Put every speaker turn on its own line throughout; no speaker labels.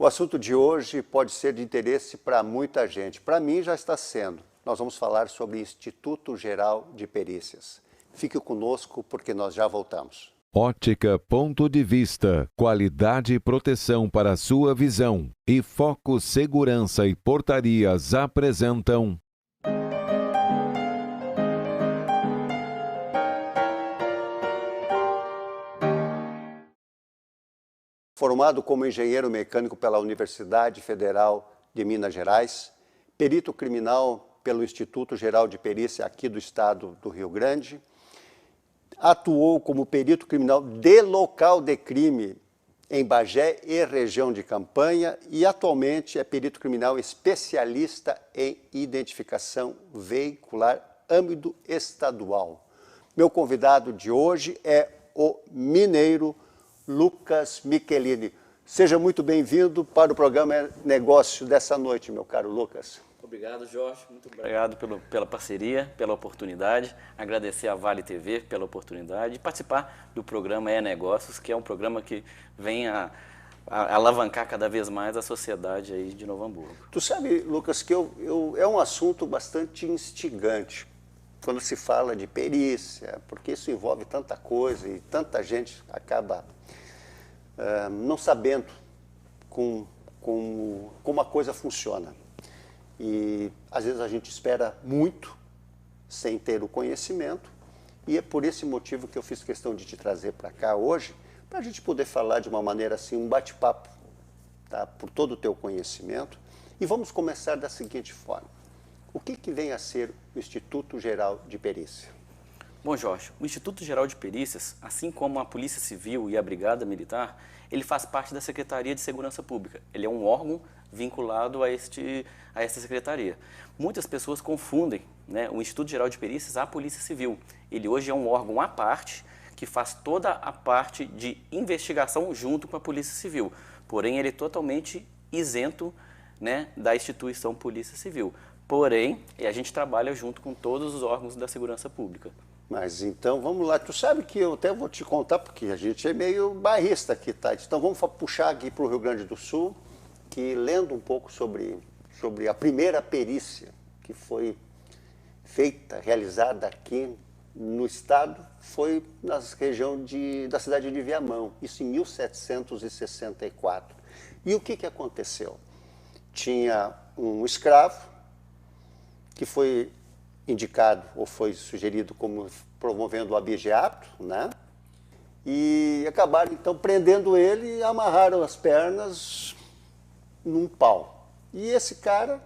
O assunto de hoje pode ser de interesse para muita gente. Para mim já está sendo. Nós vamos falar sobre o Instituto Geral de Perícias. Fique conosco porque nós já voltamos.
Ótica Ponto de Vista, qualidade e proteção para a sua visão. E Foco Segurança e Portarias apresentam...
Formado como engenheiro mecânico pela Universidade Federal de Minas Gerais, perito criminal pelo Instituto Geral de Perícia aqui do estado do Rio Grande, atuou como perito criminal de local de crime em Bagé e região de Campanha e atualmente é perito criminal especialista em identificação veicular âmbito estadual. Meu convidado de hoje é o mineiro Lucas Michelini. Seja muito bem-vindo para o programa Negócio dessa noite, meu caro Lucas.
Obrigado, Jorge. Muito obrigado pela parceria, pela oportunidade. Agradecer à Vale TV pela oportunidade de participar do programa Negócios, que é um programa que vem a alavancar cada vez mais a sociedade aí de Novo Hamburgo.
Tu sabe, Lucas, que é um assunto bastante instigante quando se fala de perícia, porque isso envolve tanta coisa e tanta gente acaba não sabendo como a coisa funciona. E às vezes a gente espera muito sem ter o conhecimento, e é por esse motivo que eu fiz questão de te trazer para cá hoje, para a gente poder falar de uma maneira assim, um bate-papo, tá? Por todo o teu conhecimento. E vamos começar da seguinte forma. O que vem a ser o Instituto Geral de Perícia?
Bom, Jorge, o Instituto Geral de Perícias, assim como a Polícia Civil e a Brigada Militar, ele faz parte da Secretaria de Segurança Pública. Ele é um órgão vinculado a esta secretaria. Muitas pessoas confundem, né, o Instituto Geral de Perícias à Polícia Civil. Ele hoje é um órgão à parte que faz toda a parte de investigação junto com a Polícia Civil. Porém, ele é totalmente isento, né, da instituição Polícia Civil. Porém, a gente trabalha junto com todos os órgãos da segurança pública.
Mas então, vamos lá. Tu sabe que eu até vou te contar, porque a gente é meio bairrista aqui, tá? Então vamos puxar aqui para o Rio Grande do Sul, que lendo um pouco sobre a primeira perícia que foi feita, realizada aqui no estado, foi na região da cidade de Viamão, isso em 1764. E o que aconteceu? Tinha um escravo que foi indicado ou foi sugerido como promovendo o abigeato, né? E acabaram então prendendo ele e amarraram as pernas num pau. E esse cara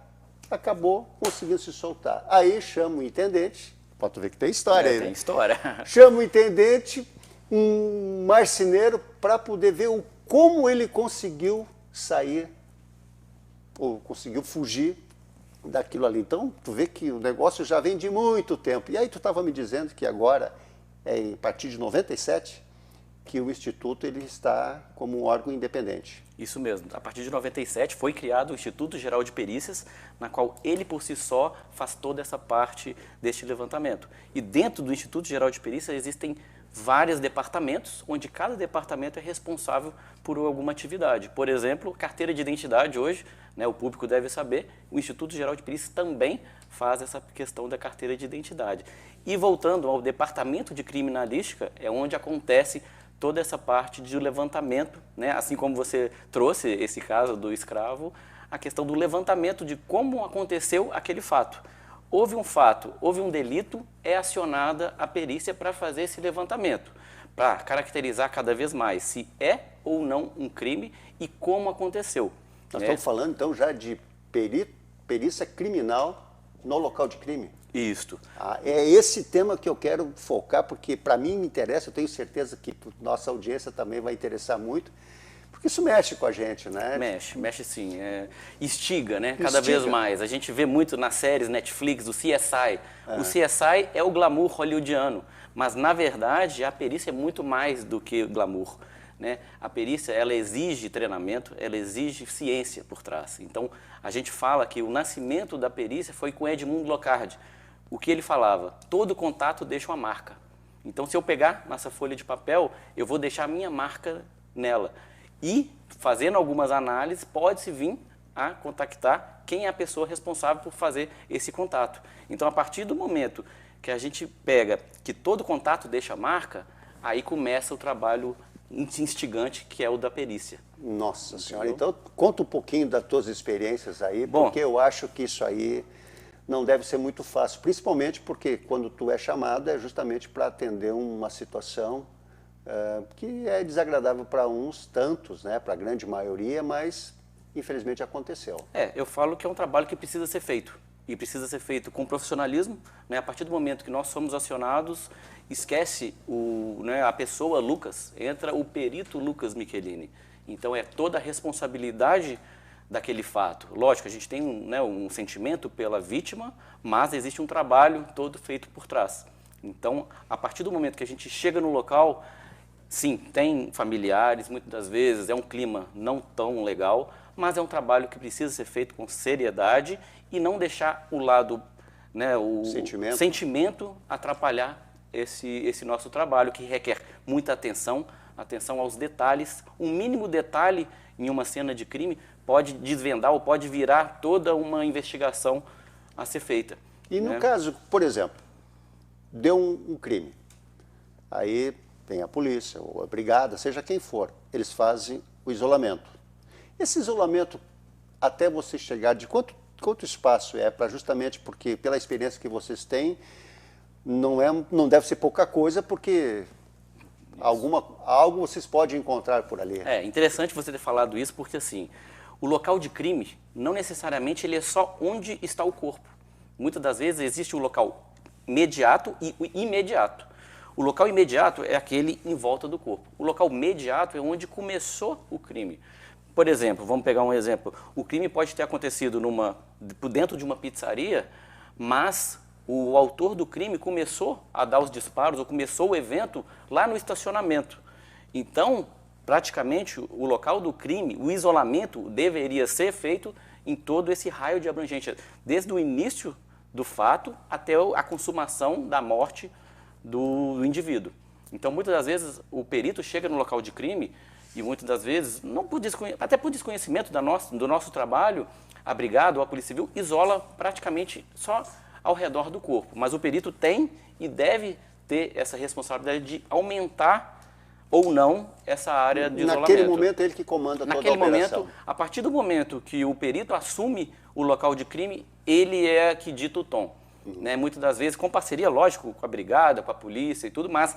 acabou conseguindo se soltar. Aí chama o intendente, pode ver que tem história aí, né?
Tem história.
Chama o intendente, um marceneiro, para poder ver como ele conseguiu sair, ou conseguiu fugir daquilo ali. Então, tu vê que o negócio já vem de muito tempo. E aí tu estava me dizendo que agora, a partir de 97, que o Instituto ele está como um órgão independente.
Isso mesmo. A partir de 97 foi criado o Instituto Geral de Perícias, na qual ele por si só faz toda essa parte deste levantamento. E dentro do Instituto Geral de Perícias existem vários departamentos, onde cada departamento é responsável por alguma atividade. Por exemplo, carteira de identidade hoje, né, o público deve saber, o Instituto Geral de Perícias também faz essa questão da carteira de identidade. E voltando ao departamento de criminalística, é onde acontece toda essa parte de levantamento, né, assim como você trouxe esse caso do escravo, a questão do levantamento de como aconteceu aquele fato. Houve um fato, houve um delito, é acionada a perícia para fazer esse levantamento, para caracterizar cada vez mais se é ou não um crime e como aconteceu.
Nós estamos falando então já de perícia criminal no local de crime?
Isto.
É esse tema que eu quero focar, porque para mim me interessa, eu tenho certeza que nossa audiência também vai interessar muito, porque isso mexe com a gente, né?
Mexe sim. Instiga, né? Cada vez mais. A gente vê muito nas séries Netflix, o CSI. O CSI é o glamour hollywoodiano, mas na verdade a perícia é muito mais do que glamour, né? A perícia, ela exige treinamento, ela exige ciência por trás. Então, a gente fala que o nascimento da perícia foi com Edmundo Locard. O que ele falava? Todo contato deixa uma marca. Então, se eu pegar nessa folha de papel, eu vou deixar a minha marca nela. E, fazendo algumas análises, pode-se vir a contactar quem é a pessoa responsável por fazer esse contato. Então, a partir do momento que a gente pega que todo contato deixa marca, aí começa o trabalho instigante, que é o da perícia.
Nossa Senhora, então conta um pouquinho das tuas experiências aí, porque eu acho que isso aí não deve ser muito fácil, principalmente porque quando tu é chamado é justamente para atender uma situação que é desagradável para uns tantos, né, para a grande maioria, mas infelizmente aconteceu.
Eu falo que é um trabalho que precisa ser feito, e precisa ser feito com profissionalismo, né? A partir do momento que nós somos acionados, esquece a pessoa Lucas, entra o perito Lucas Michelini. Então é toda a responsabilidade daquele fato. Lógico, a gente tem um sentimento pela vítima, mas existe um trabalho todo feito por trás. Então, a partir do momento que a gente chega no local, sim, tem familiares, muitas das vezes é um clima não tão legal, mas é um trabalho que precisa ser feito com seriedade e não deixar o lado, o sentimento atrapalhar esse nosso trabalho, que requer muita atenção aos detalhes. Um mínimo detalhe em uma cena de crime pode desvendar ou pode virar toda uma investigação a ser feita.
E no caso, por exemplo, deu um crime, aí vem a polícia ou a brigada, seja quem for, eles fazem o isolamento. Esse isolamento, até você chegar, de quanto espaço é para justamente porque, pela experiência que vocês têm, não deve ser pouca coisa, porque algo vocês podem encontrar por ali.
É interessante você ter falado isso, porque assim, o local de crime, não necessariamente ele é só onde está o corpo. Muitas das vezes existe o local imediato e o imediato. O local imediato é aquele em volta do corpo. O local mediato é onde começou o crime. Por exemplo, vamos pegar um exemplo, o crime pode ter acontecido dentro de uma pizzaria, mas o autor do crime começou a dar os disparos, ou começou o evento lá no estacionamento. Então, praticamente, o local do crime, o isolamento deveria ser feito em todo esse raio de abrangência, desde o início do fato até a consumação da morte do indivíduo. Então, muitas das vezes, o perito chega no local de crime e muitas das vezes, até por desconhecimento do nosso trabalho, a brigada ou a polícia civil isola praticamente só ao redor do corpo. Mas o perito tem e deve ter essa responsabilidade de aumentar ou não essa área de isolamento.
Naquele momento, ele que comanda toda a operação.
Naquele momento, a partir do momento que o perito assume o local de crime, ele é que dita o tom. Muitas das vezes, com parceria, lógico, com a brigada, com a polícia e tudo, mas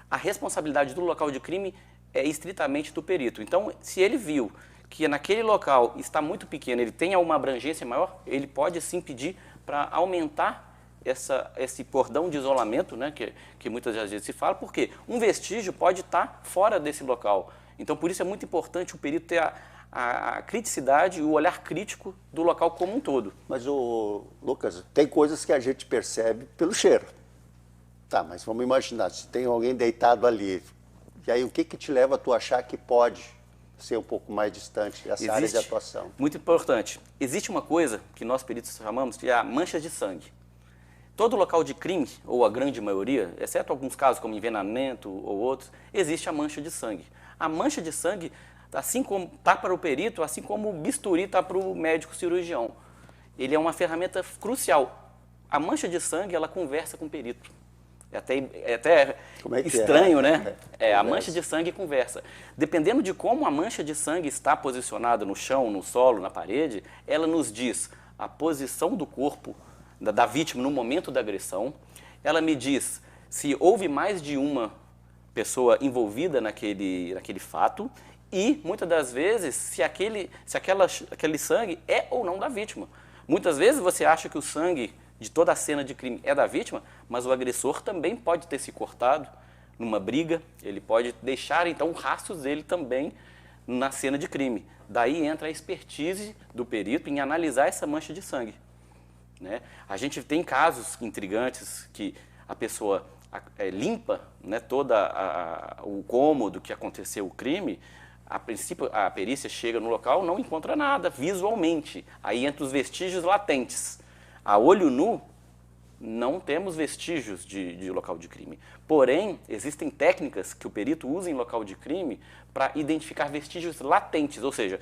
a responsabilidade do local de crime é estritamente do perito. Então, se ele viu que naquele local está muito pequeno, ele tem uma abrangência maior, ele pode sim pedir para aumentar esse cordão de isolamento, que muitas vezes se fala, porque um vestígio pode estar fora desse local. Então, por isso é muito importante o perito ter a criticidade e o olhar crítico do local como um todo.
Mas, Lucas, tem coisas que a gente percebe pelo cheiro. Tá, mas vamos imaginar, se tem alguém deitado ali, e aí o que te leva a tu achar que pode ser um pouco mais distante essa área de atuação?
Muito importante. Existe uma coisa que nós peritos chamamos de a mancha de sangue. Todo local de crime, ou a grande maioria, exceto alguns casos como envenenamento ou outros, existe a mancha de sangue. A mancha de sangue, assim como está para o perito, assim como o bisturi está para o médico cirurgião. Ele é uma ferramenta crucial. A mancha de sangue, ela conversa com o perito. É até estranho, né? A mancha de sangue conversa. Dependendo de como a mancha de sangue está posicionada no chão, no solo, na parede, ela nos diz a posição do corpo da vítima no momento da agressão. Ela me diz se houve mais de uma pessoa envolvida naquele fato e, muitas das vezes, se aquele sangue é ou não da vítima. Muitas vezes você acha que o sangue de toda a cena de crime é da vítima, mas o agressor também pode ter se cortado numa briga, ele pode deixar, então, rastros dele também na cena de crime. Daí entra a expertise do perito em analisar essa mancha de sangue. A gente tem casos intrigantes que a pessoa limpa todo o cômodo que aconteceu o crime, a princípio a perícia chega no local, não encontra nada visualmente, aí entra os vestígios latentes. A olho nu, não temos vestígios de local de crime. Porém, existem técnicas que o perito usa em local de crime para identificar vestígios latentes, ou seja,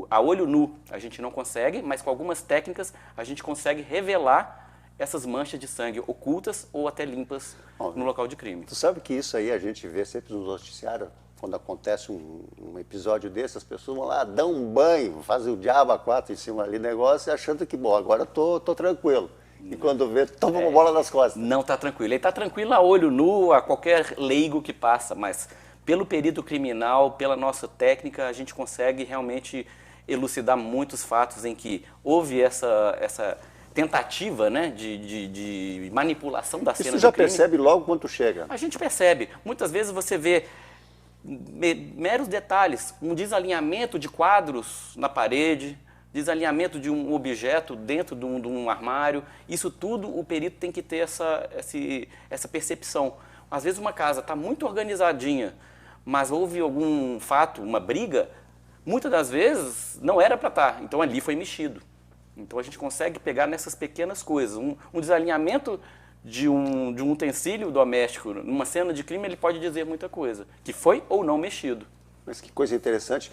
a olho nu a gente não consegue, mas com algumas técnicas a gente consegue revelar essas manchas de sangue ocultas ou até limpas no local de crime.
Tu sabe que isso aí a gente vê sempre no noticiário, quando acontece um episódio desse, as pessoas vão lá, dão um banho, fazem o diabo a quatro em cima ali, negócio, achando que, bom, agora tô tranquilo. E quando vê, toma uma bola nas costas.
Não está tranquilo. Ele está tranquilo a olho nu, a qualquer leigo que passa, mas pelo perito criminal, pela nossa técnica, a gente consegue realmente elucidar muitos fatos em que houve essa tentativa, né, de manipulação da cena do crime.
Isso já percebe logo quando tu chega?
A gente percebe. Armuitas vezes você vê meros detalhes, um desalinhamento de quadros na parede, desalinhamento de um objeto dentro de um armário. Isso tudo o perito tem que ter essa percepção. Às vezes uma casa está muito organizadinha, mas houve algum fato, uma briga, muitas das vezes não era para estar, então ali foi mexido. Então a gente consegue pegar nessas pequenas coisas. Um desalinhamento de um utensílio doméstico numa cena de crime, ele pode dizer muita coisa, que foi ou não mexido.
Mas que coisa interessante.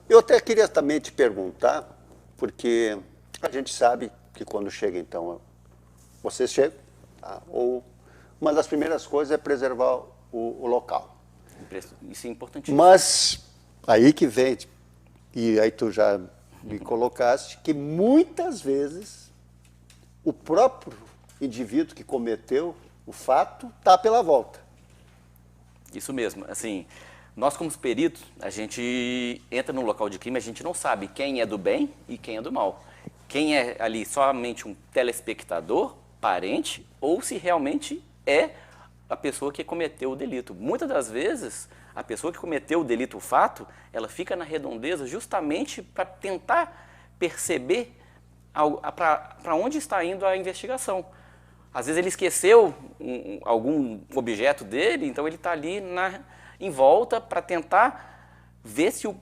Eu até queria também te perguntar, porque a gente sabe que quando chega, então, vocês chegam, tá? Ou uma das primeiras coisas é preservar o local.
Isso é importantíssimo.
Mas aí que vem, e aí tu já me colocaste, que muitas vezes o próprio indivíduo que cometeu o fato está pela volta.
Isso mesmo. Assim, nós como peritos, a gente entra no local de crime, a gente não sabe quem é do bem e quem é do mal. Quem é ali somente um telespectador, parente, ou se realmente é a pessoa que cometeu o delito. Muitas das vezes, a pessoa que cometeu o delito, o fato, ela fica na redondeza justamente para tentar perceber para onde está indo a investigação. Às vezes ele esqueceu algum objeto dele, então ele está ali em volta para tentar ver se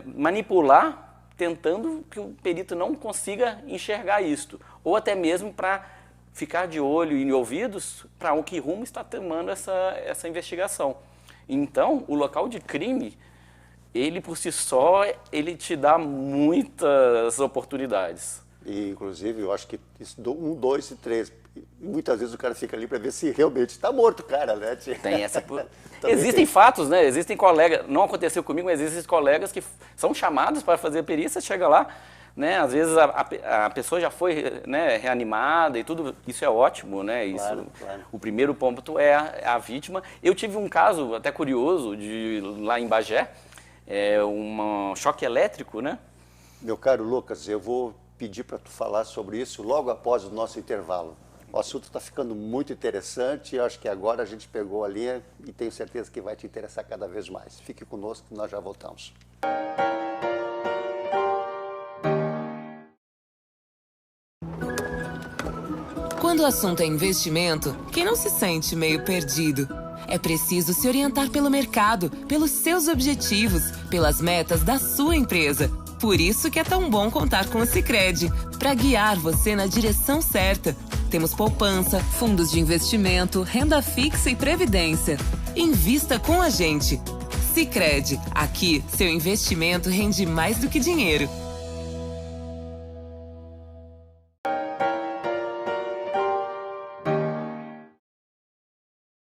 manipular, tentando que o perito não consiga enxergar isto. Ou até mesmo para ficar de olho e ouvidos para que rumo está tomando essa investigação. Então, o local de crime, ele por si só, ele te dá muitas oportunidades.
E, inclusive, eu acho que isso 1, 2 e 3. Muitas vezes o cara fica ali para ver se realmente está morto o cara, né?
Tem essa... Existem fatos, né? Existem colegas, não aconteceu comigo, mas existem colegas que são chamados para fazer perícia, chega lá, né? Às vezes a pessoa já foi, né, reanimada e tudo, isso é ótimo, né? Isso,
claro.
O primeiro ponto é a vítima. Eu tive um caso até curioso lá em Bagé, um choque elétrico, né?
Meu caro Lucas, eu vou pedir para tu falar sobre isso logo após o nosso intervalo. O assunto está ficando muito interessante e acho que agora a gente pegou a linha e tenho certeza que vai te interessar cada vez mais. Fique conosco que nós já voltamos.
Quando o assunto é investimento, quem não se sente meio perdido? É preciso se orientar pelo mercado, pelos seus objetivos, pelas metas da sua empresa. Por isso que é tão bom contar com o Sicredi, para guiar você na direção certa. Temos poupança, fundos de investimento, renda fixa e previdência. Invista com a gente. Sicredi, aqui seu investimento rende mais do que dinheiro.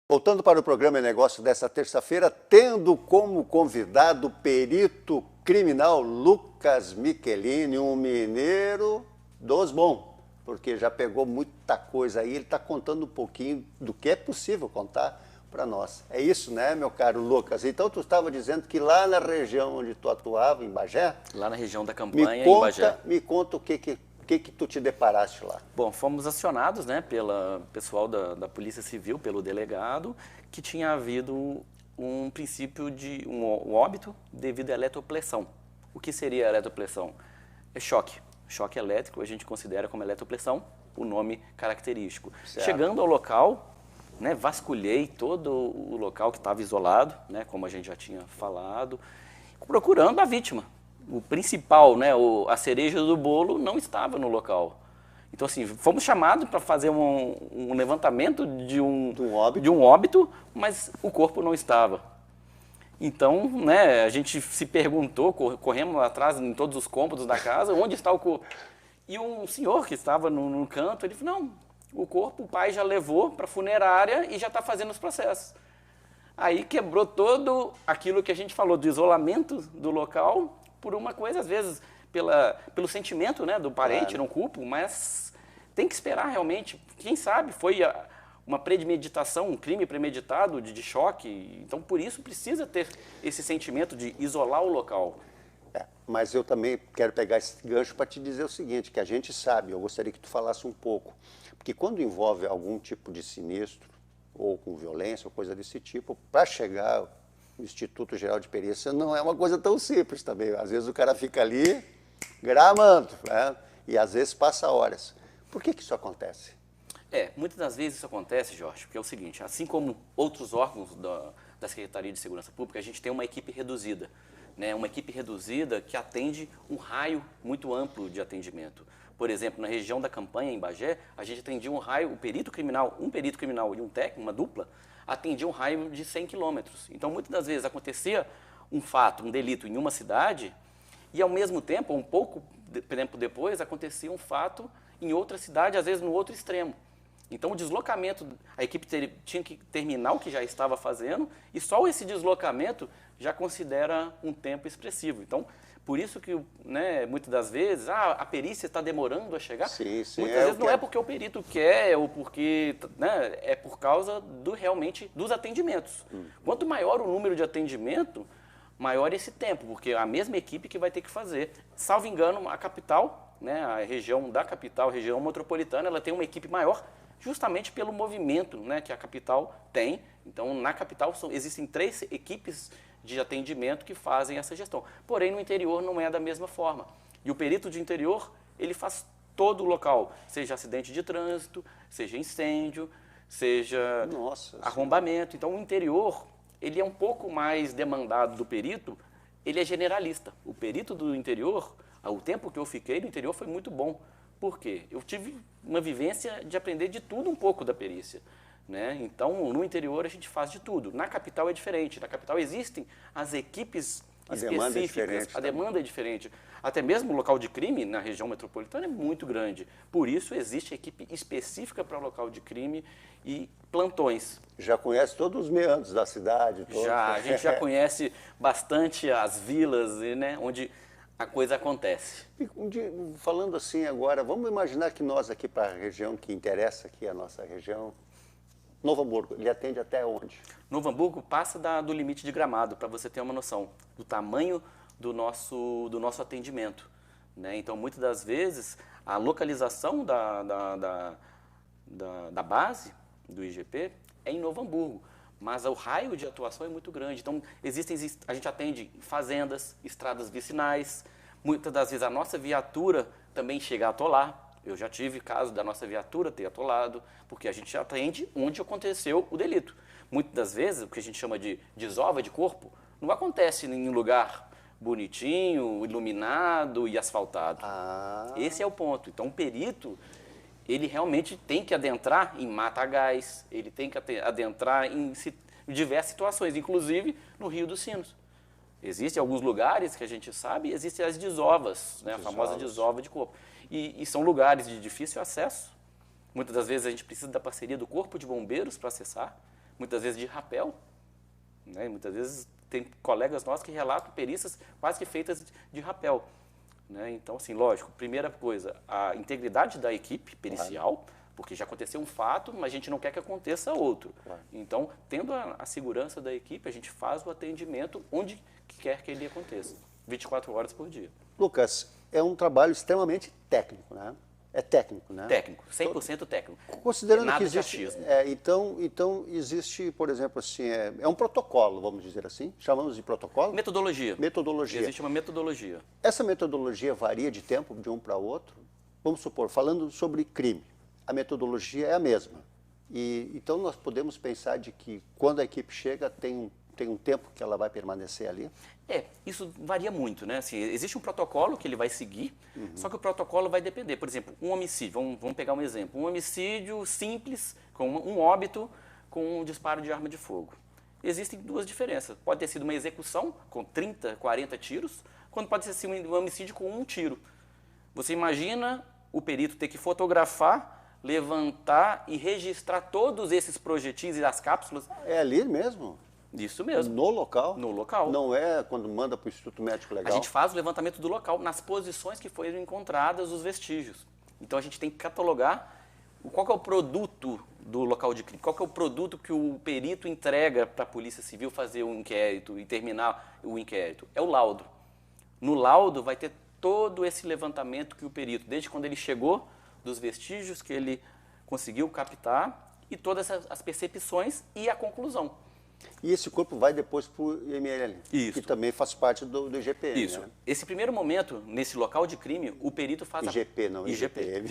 Voltando para o programa Negócio dessa terça-feira, tendo como convidado o perito criminal Lucas Michelini, um mineiro dos bons, porque já pegou muita coisa aí, ele está contando um pouquinho do que é possível contar para nós. É isso, né, meu caro Lucas? Então, tu estava dizendo que lá na região onde tu atuava, em Bagé...
Lá na região da Campanha, em Bagé.
Me conta o que tu te deparaste lá.
Bom, fomos acionados, né, pelo pessoal da Polícia Civil, pelo delegado, que tinha havido um princípio de um óbito devido à eletropressão. O que seria a eletropressão? É choque. Choque elétrico, a gente considera como eletropressão o nome característico.
Certo.
Chegando ao local, né, vasculhei todo o local que estava isolado, né, como a gente já tinha falado, procurando a vítima. O principal, né, a cereja do bolo não estava no local. Então, assim, fomos chamados para fazer um levantamento de um óbito, mas o corpo não estava. Então, né, a gente se perguntou, corremos atrás em todos os cômodos da casa, onde está o corpo? E um senhor que estava num canto, ele falou, não, o corpo o pai já levou para a funerária e já está fazendo os processos. Aí quebrou todo aquilo que a gente falou do isolamento do local por uma coisa, às vezes, pelo sentimento, né, do parente, não culpo, mas tem que esperar realmente. Quem sabe foi uma premeditação, um crime premeditado de choque. Então, por isso, precisa ter esse sentimento de isolar o local.
Mas eu também quero pegar esse gancho para te dizer o seguinte, que a gente sabe, eu gostaria que tu falasse um pouco, porque quando envolve algum tipo de sinistro, ou com violência, ou coisa desse tipo, para chegar no Instituto Geral de Perícia não é uma coisa tão simples também. Às vezes o cara fica ali gramando, né? E às vezes passa horas. Por que isso acontece?
Muitas das vezes isso acontece, Jorge, porque é o seguinte, assim como outros órgãos da Secretaria de Segurança Pública, a gente tem uma equipe reduzida, né? Uma equipe reduzida que atende um raio muito amplo de atendimento. Por exemplo, na região da Campanha, em Bagé, a gente atendia um raio, um perito criminal e um técnico, uma dupla, atendia um raio de 100 quilômetros. Então, muitas das vezes acontecia um fato, um delito em uma cidade, e ao mesmo tempo, um pouco tempo depois, acontecia um fato em outra cidade, às vezes no outro extremo. Então, o deslocamento, a equipe tinha que terminar o que já estava fazendo, e só esse deslocamento já considera um tempo expressivo. Então, por isso que, né, muitas das vezes, a perícia está demorando a chegar.
Sim,
muitas vezes não é porque o perito quer ou porque, né, é por causa realmente dos atendimentos. Quanto maior o número de atendimento, maior esse tempo, porque é a mesma equipe que vai ter que fazer. Salvo engano, a capital, né, a região da capital, a região metropolitana, ela tem uma equipe maior justamente pelo movimento, né, que a capital tem. Então, na capital existem 3 equipes de atendimento que fazem essa gestão. Porém, no interior não é da mesma forma. E o perito de interior, ele faz todo o local, seja acidente de trânsito, seja incêndio, seja arrombamento. Então, o interior, ele é um pouco mais demandado do perito, ele é generalista. O perito do interior, o tempo que eu fiquei no interior foi muito bom. Por quê? Eu tive uma vivência de aprender de tudo um pouco da perícia. Né? Então, no interior a gente faz de tudo. Na capital é diferente. Na capital existem as equipes específicas. A demanda é diferente. Até mesmo o local de crime na região metropolitana é muito grande. Por isso existe equipe específica para o local de crime e plantões.
Já conhece todos os meandros da cidade?
A gente já conhece bastante as vilas, né, onde a coisa acontece.
Falando assim agora, vamos imaginar que nós aqui para a região que interessa, aqui a nossa região, Novo Hamburgo, ele atende até onde?
Novo Hamburgo passa do limite de Gramado, para você ter uma noção do tamanho do nosso atendimento. Né? Então, muitas das vezes, a localização da base do IGP é em Novo Hamburgo, mas o raio de atuação é muito grande. Então, a gente atende fazendas, estradas vicinais, muitas das vezes a nossa viatura também chega a atolar. Eu já tive caso da nossa viatura ter atolado, porque a gente atende onde aconteceu o delito. Muitas das vezes, o que a gente chama de desova de corpo, não acontece em um lugar bonitinho, iluminado e asfaltado. Esse é o ponto. Então, o perito, ele realmente tem que adentrar em mata-gás, ele tem que adentrar em diversas situações, inclusive no Rio dos Sinos. Existem alguns lugares que a gente sabe, existem as desovas, né, a famosa desova de corpo. E são lugares de difícil acesso. Muitas das vezes a gente precisa da parceria do Corpo de Bombeiros para acessar, muitas vezes de rapel. Né? Muitas vezes tem colegas nossos que relatam perícias quase que feitas de rapel. Né? Então, assim, lógico, primeira coisa, a integridade da equipe pericial, porque já aconteceu um fato, mas a gente não quer que aconteça outro. Então, tendo a segurança da equipe, a gente faz o atendimento onde quer que ele aconteça, 24 horas por dia.
Lucas, é um trabalho extremamente técnico, né? É técnico, né?
Técnico, 100% técnico.
Considerando que existe, então existe, por exemplo, assim, é um protocolo, vamos dizer assim, chamamos de protocolo?
Metodologia.
Metodologia.
Existe uma metodologia.
Essa metodologia varia de tempo de um para outro? Vamos supor, falando sobre crime, a metodologia é a mesma. E então nós podemos pensar de que quando a equipe chega tem tem um tempo que ela vai permanecer ali?
Isso varia muito, né? Assim, existe um protocolo que ele vai seguir, só que o protocolo vai depender. Por exemplo, um homicídio, vamos pegar um exemplo. Um homicídio simples, com um óbito, com um disparo de arma de fogo. Existem duas diferenças. Pode ter sido uma execução com 30, 40 tiros, quando pode ser um homicídio com um tiro. Você imagina o perito ter que fotografar, levantar e registrar todos esses projetis e as cápsulas?
É ali mesmo?
Isso mesmo.
No local?
No local.
Não é quando manda para o Instituto Médico Legal?
A gente faz o levantamento do local, nas posições que foram encontradas os vestígios. Então a gente tem que catalogar qual que é o produto do local de crime, qual que é o produto que o perito entrega para a Polícia Civil fazer o inquérito e terminar o inquérito. É o laudo. No laudo vai ter todo esse levantamento que o perito, desde quando ele chegou, dos vestígios que ele conseguiu captar e todas as percepções e a conclusão.
E esse corpo vai depois para o IML,
Isso.
que também faz parte do IGPM.
Isso.
Né?
Esse primeiro momento, nesse local de crime, o perito faz
IGP, não
IGP.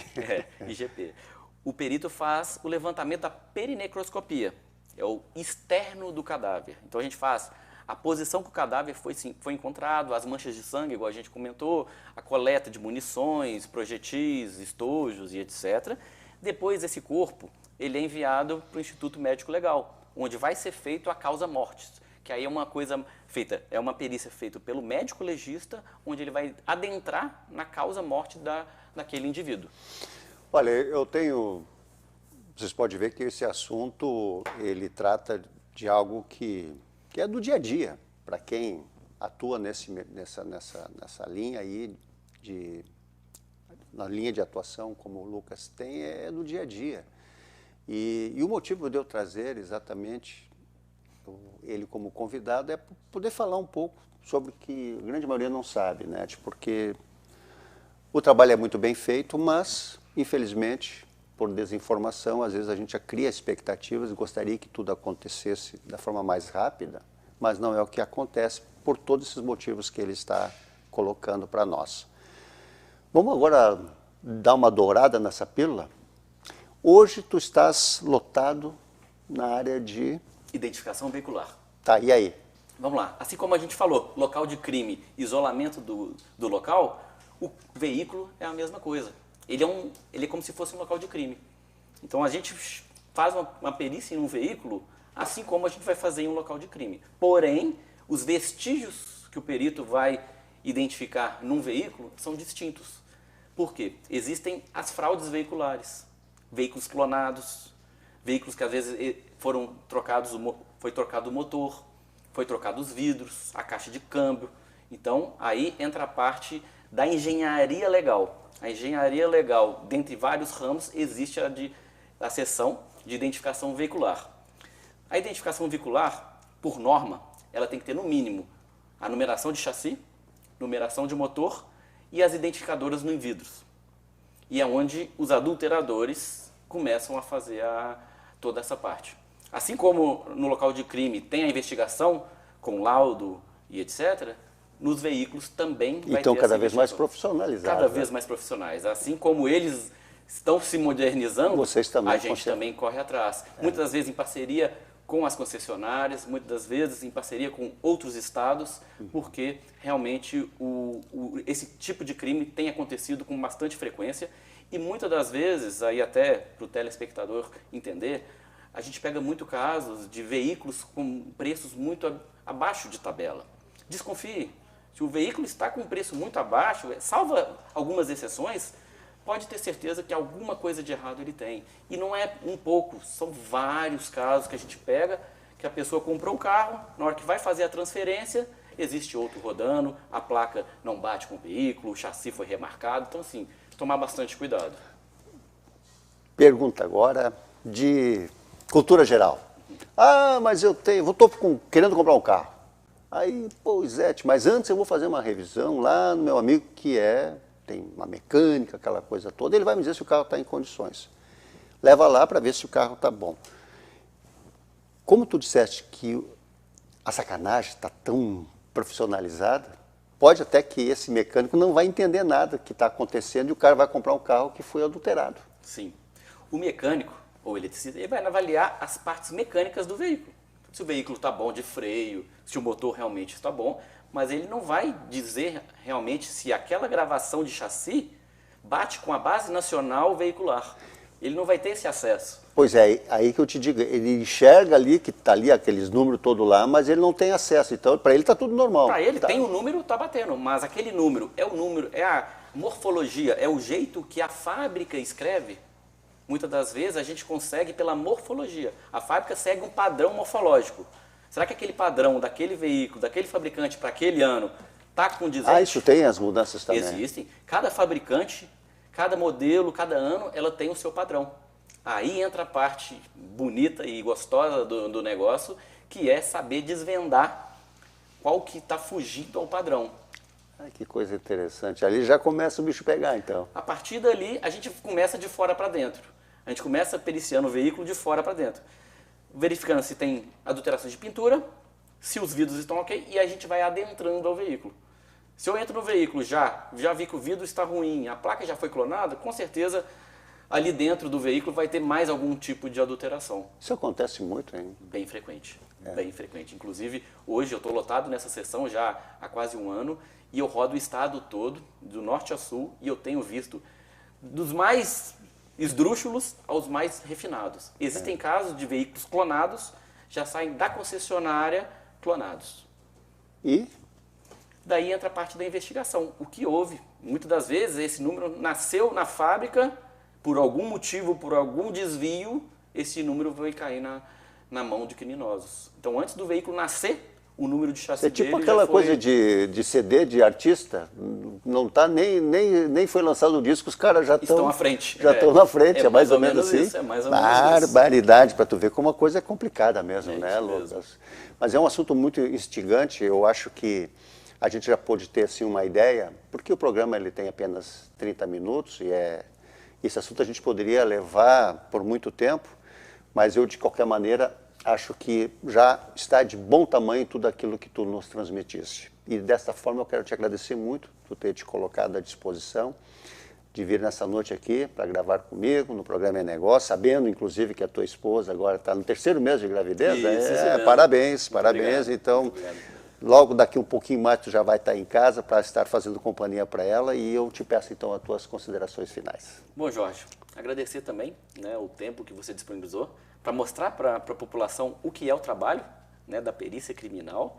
IGP. O perito faz o levantamento da perinecroscopia, é o externo do cadáver. Então a gente faz a posição que o cadáver foi encontrado, as manchas de sangue, igual a gente comentou, a coleta de munições, projetis, estojos e etc. Depois esse corpo, ele é enviado para o Instituto Médico Legal, onde vai ser feito a causa mortis, que aí é uma coisa feita, é uma perícia feita pelo médico legista, onde ele vai adentrar na causa morte daquele indivíduo.
Olha, vocês podem ver que esse assunto, ele trata de algo que é do dia a dia, para quem atua nessa linha aí, na linha de atuação, como o Lucas tem, é do dia a dia. E o motivo de eu trazer exatamente ele como convidado é poder falar um pouco sobre o que a grande maioria não sabe, né? Porque o trabalho é muito bem feito, mas, infelizmente, por desinformação, às vezes a gente já cria expectativas e gostaria que tudo acontecesse da forma mais rápida, mas não é o que acontece por todos esses motivos que ele está colocando para nós. Vamos agora dar uma dourada nessa pílula? Hoje tu estás lotado na área de...
Identificação veicular.
Tá, e aí?
Vamos lá. Assim como a gente falou, local de crime, isolamento do local, o veículo é a mesma coisa. Ele é como se fosse um local de crime. Então a gente faz uma perícia em um veículo, assim como a gente vai fazer em um local de crime. Porém, os vestígios que o perito vai identificar num veículo são distintos. Por quê? Existem as fraudes veiculares. Veículos clonados, veículos que às vezes foi trocado o motor, foi trocado os vidros, a caixa de câmbio. Então, aí entra a parte da engenharia legal. A engenharia legal, dentre vários ramos, existe a seção de identificação veicular. A identificação veicular, por norma, ela tem que ter no mínimo a numeração de chassi, numeração de motor e as identificadoras nos vidros. E é onde os adulteradores começam a fazer toda essa parte. Assim como no local de crime tem a investigação com laudo e etc., nos veículos também vai ter
Então, cada
essa
vez mais
investigação.
profissionalizados.
Cada vez mais profissionais. Assim como eles estão se modernizando,
Vocês também,
a gente também corre atrás. Muitas das vezes em parceria com as concessionárias, muitas das vezes em parceria com outros estados, porque realmente esse tipo de crime tem acontecido com bastante frequência e muitas das vezes, aí até para o telespectador entender, a gente pega muito casos de veículos com preços muito abaixo de tabela. Desconfie, se o veículo está com um preço muito abaixo, salvo algumas exceções, pode ter certeza que alguma coisa de errado ele tem. E não é um pouco, são vários casos que a gente pega, que a pessoa comprou o carro, na hora que vai fazer a transferência, existe outro rodando, a placa não bate com o veículo, o chassi foi remarcado. Então, assim, tomar bastante cuidado.
Pergunta agora de cultura geral. Ah, mas estou querendo comprar um carro. Aí, pô, Zete, mas antes eu vou fazer uma revisão lá no meu amigo que tem uma mecânica, aquela coisa toda, ele vai me dizer se o carro está em condições. Leva lá para ver se o carro está bom. Como tu disseste que a sacanagem está tão profissionalizada, pode até que esse mecânico não vai entender nada que está acontecendo e o cara vai comprar um carro que foi adulterado.
Sim. O mecânico, ou eletricista, ele vai avaliar as partes mecânicas do veículo. se o veículo está bom de freio, se o motor realmente está bom, mas ele não vai dizer realmente se aquela gravação de chassi bate com a base nacional veicular. Ele não vai ter esse acesso.
Pois é, aí que eu te digo, ele enxerga ali, que está ali aqueles números todos lá, mas ele não tem acesso, então para ele está tudo normal.
Para ele
tá.
tem o número, está batendo, mas aquele número, é a morfologia, é o jeito que a fábrica escreve. Muitas das vezes a gente consegue pela morfologia. A fábrica segue um padrão morfológico. Será que aquele padrão daquele veículo, daquele fabricante para aquele ano, está condizente?
Ah, isso tem as mudanças também?
Existem. Cada fabricante, cada modelo, cada ano, ela tem o seu padrão. Aí entra a parte bonita e gostosa do negócio, que é saber desvendar qual que está fugindo ao padrão.
Ai, que coisa interessante. Ali já começa o bicho pegar, então.
A partir dali, a gente começa de fora para dentro. A gente começa periciando o veículo de fora para dentro. Verificando se tem adulteração de pintura, se os vidros estão ok, e a gente vai adentrando ao veículo. Se eu entro no veículo, já vi que o vidro está ruim, a placa já foi clonada, com certeza ali dentro do veículo vai ter mais algum tipo de adulteração.
Isso acontece muito, hein?
Bem frequente, bem frequente. Inclusive, hoje eu estou lotado nessa sessão já há quase um ano e eu rodo o estado todo, do norte a sul, e eu tenho visto dos mais esdrúxulos aos mais refinados. Existem casos de veículos clonados, já saem da concessionária clonados.
E?
Daí entra a parte da investigação. O que houve? Muitas das vezes esse número nasceu na fábrica, por algum motivo, por algum desvio, esse número vai cair na mão de criminosos. Então, antes do veículo nascer, o número de chassi
É tipo
dele
aquela
já foi...
coisa de CD de artista, não tá nem foi lançado o disco, os caras já
estão à frente.
Já estão na frente, é mais ou menos assim.
Isso, é mais ou menos isso.
Barbaridade, para tu ver como a coisa é complicada mesmo, né,
isso
Lucas?
mesmo.
Mas é um assunto muito instigante, eu acho que a gente já pôde ter assim uma ideia, porque o programa ele tem apenas 30 minutos e esse assunto a gente poderia levar por muito tempo, mas eu de qualquer maneira acho que já está de bom tamanho tudo aquilo que tu nos transmitiste. E desta forma eu quero te agradecer muito por ter te colocado à disposição de vir nessa noite aqui para gravar comigo no programa É Negócio, sabendo inclusive que a tua esposa agora está no 3º mês de gravidez.
Isso mesmo.
Parabéns.
Obrigado.
Então,
Obrigado.
Logo daqui um pouquinho mais tu já vai estar em casa para estar fazendo companhia para ela e eu te peço então as tuas considerações finais.
Bom, Jorge, agradecer também, né, o tempo que você disponibilizou para mostrar para a população o que é o trabalho, né, da perícia criminal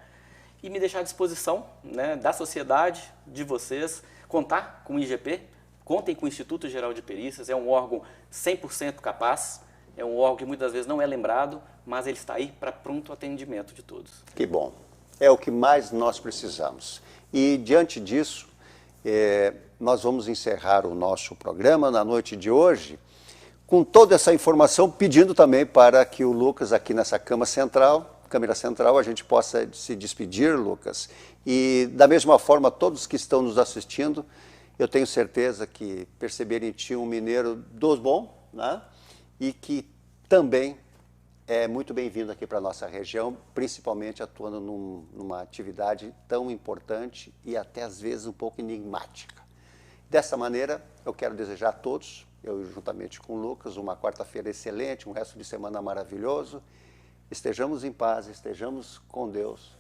e me deixar à disposição, né, da sociedade, de vocês, contar com o IGP, contem com o Instituto Geral de Perícias, é um órgão 100% capaz, é um órgão que muitas vezes não é lembrado, mas ele está aí para pronto atendimento de todos.
Que bom. É o que mais nós precisamos. E, diante disso, nós vamos encerrar o nosso programa na noite de hoje com toda essa informação, pedindo também para que o Lucas, aqui nessa câmera central, a gente possa se despedir, Lucas. E, da mesma forma, todos que estão nos assistindo, eu tenho certeza que perceberem em ti um mineiro dos bons, né? E que também é muito bem-vindo aqui para a nossa região, principalmente atuando numa atividade tão importante e até às vezes um pouco enigmática. Dessa maneira, eu quero desejar a todos, eu juntamente com o Lucas, uma quarta-feira excelente, um resto de semana maravilhoso. Estejamos em paz, estejamos com Deus.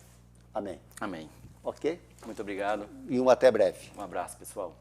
Amém.
Amém.
Ok?
Muito obrigado.
E um até breve.
Um abraço, pessoal.